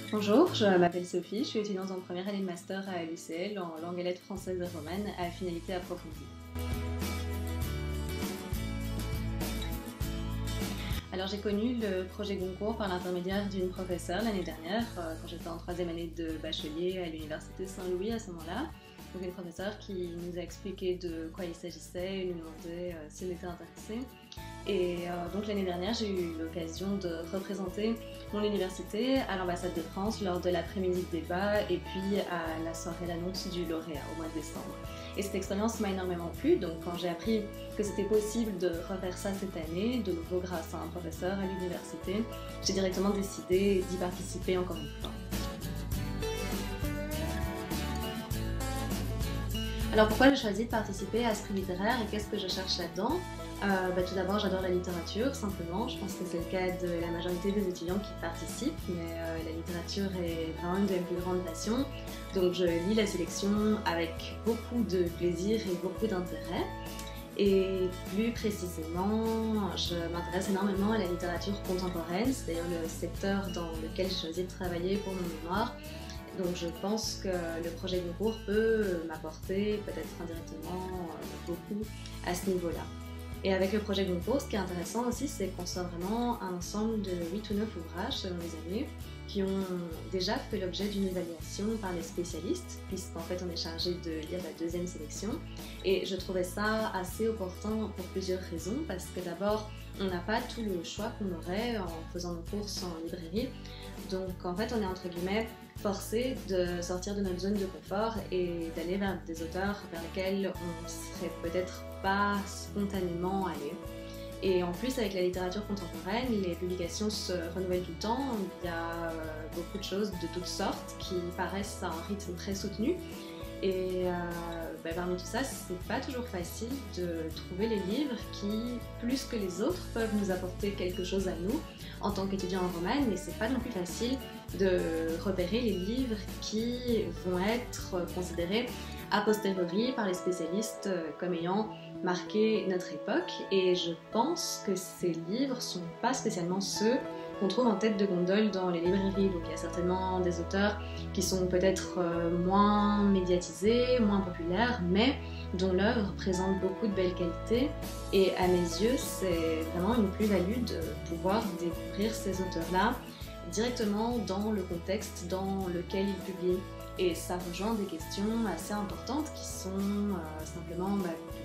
Bonjour, je m'appelle Sophie, je suis étudiante en première année de master à l'UCL en langue et lettres françaises et romanes à finalité approfondie. Alors j'ai connu le projet Goncourt par l'intermédiaire d'une professeure l'année dernière, quand j'étais en troisième année de bachelier à l'université Saint-Louis à ce moment-là. Donc une professeure qui nous a expliqué de quoi il s'agissait et nous demandait si on était intéressés. Et donc l'année dernière, j'ai eu l'occasion de représenter mon université à l'ambassade de France lors de l'après-midi de débat et puis à la soirée d'annonce du lauréat au mois de décembre. Et cette expérience m'a énormément plu, donc quand j'ai appris que c'était possible de refaire ça cette année, de nouveau grâce à un professeur à l'université, j'ai directement décidé d'y participer encore une fois. Alors pourquoi j'ai choisi de participer à ce prix littéraire et qu'est-ce que je cherche là-dedans? Tout d'abord, j'adore la littérature, simplement. Je pense que c'est le cas de la majorité des étudiants qui participent, mais la littérature est vraiment une de mes plus grandes passions. Donc je lis la sélection avec beaucoup de plaisir et beaucoup d'intérêt. Et plus précisément, je m'intéresse énormément à la littérature contemporaine, c'est d'ailleurs le secteur dans lequel j'ai choisi de travailler pour mon mémoire. Donc je pense que le projet Goncourt peut m'apporter, peut-être indirectement, beaucoup à ce niveau-là. Et avec le projet Goncourt, ce qui est intéressant aussi, c'est qu'on sort vraiment un ensemble de 8 ou 9 ouvrages selon les années qui ont déjà fait l'objet d'une évaluation par les spécialistes, puisqu'en fait on est chargé de lire la deuxième sélection. Et je trouvais ça assez opportun pour plusieurs raisons, parce que d'abord, on n'a pas tout le choix qu'on aurait en faisant nos courses en librairie. Donc en fait, on est entre guillemets forcé de sortir de notre zone de confort et d'aller vers des auteurs vers lesquels on ne serait peut-être pas spontanément allé. Et en plus, avec la littérature contemporaine, les publications se renouvellent tout le temps. Il y a beaucoup de choses de toutes sortes qui paraissent à un rythme très soutenu. Et parmi tout ça, c'est pas toujours facile de trouver les livres qui, plus que les autres, peuvent nous apporter quelque chose à nous en tant qu'étudiants en roman, mais c'est pas non plus facile de repérer les livres qui vont être considérés a posteriori par les spécialistes comme ayant marqué notre époque. Et je pense que ces livres sont pas spécialement ceux qu'on trouve en tête de gondole dans les librairies. Donc il y a certainement des auteurs qui sont peut-être moins médiatisés, moins populaires, mais dont l'œuvre présente beaucoup de belles qualités. Et à mes yeux, c'est vraiment une plus-value de pouvoir découvrir ces auteurs-là directement dans le contexte dans lequel ils publient. Et ça rejoint des questions assez importantes qui sont simplement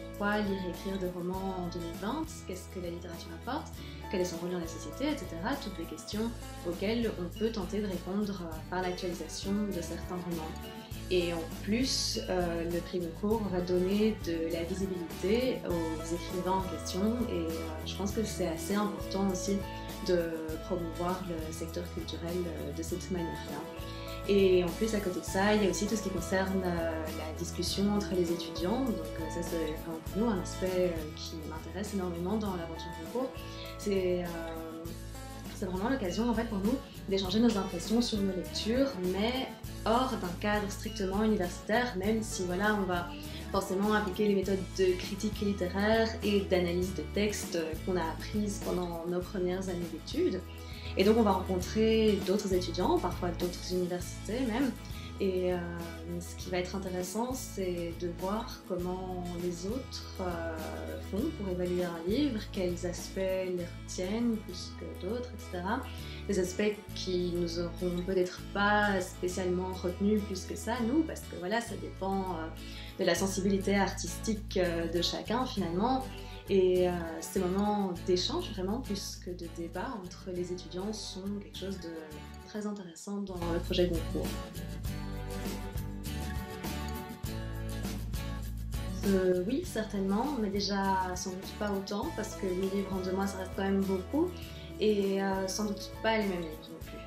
pourquoi lire et écrire des romans en 2020, qu'est-ce que la littérature apporte, quel est son rôle dans la société, etc. Toutes des questions auxquelles on peut tenter de répondre par l'actualisation de certains romans. Et en plus, le prix Goncourt va donner de la visibilité aux écrivains en question et je pense que c'est assez important aussi de promouvoir le secteur culturel de cette manière-là. Et en plus, à côté de ça, il y a aussi tout ce qui concerne la discussion entre les étudiants. Donc ça, c'est vraiment pour nous un aspect qui m'intéresse énormément dans l'aventure Goncourt. C'est vraiment l'occasion en fait pour nous d'échanger nos impressions sur nos lectures, mais hors d'un cadre strictement universitaire, même si voilà, on va forcément appliquer les méthodes de critique littéraire et d'analyse de textes qu'on a apprises pendant nos premières années d'études. Et donc on va rencontrer d'autres étudiants, parfois d'autres universités même. Et ce qui va être intéressant, c'est de voir comment les autres font pour évaluer un livre, quels aspects les retiennent plus que d'autres, etc. Des aspects qui nous auront peut-être pas spécialement retenus plus que ça, nous, parce que voilà, ça dépend de la sensibilité artistique de chacun finalement. Et ces moments d'échange, vraiment, plus que de débat entre les étudiants, sont quelque chose de très intéressant dans le projet Goncourt. Oui, certainement, mais déjà sans doute pas autant, parce que 8 livres en 2 mois, ça reste quand même beaucoup, et sans doute pas les mêmes livres non plus.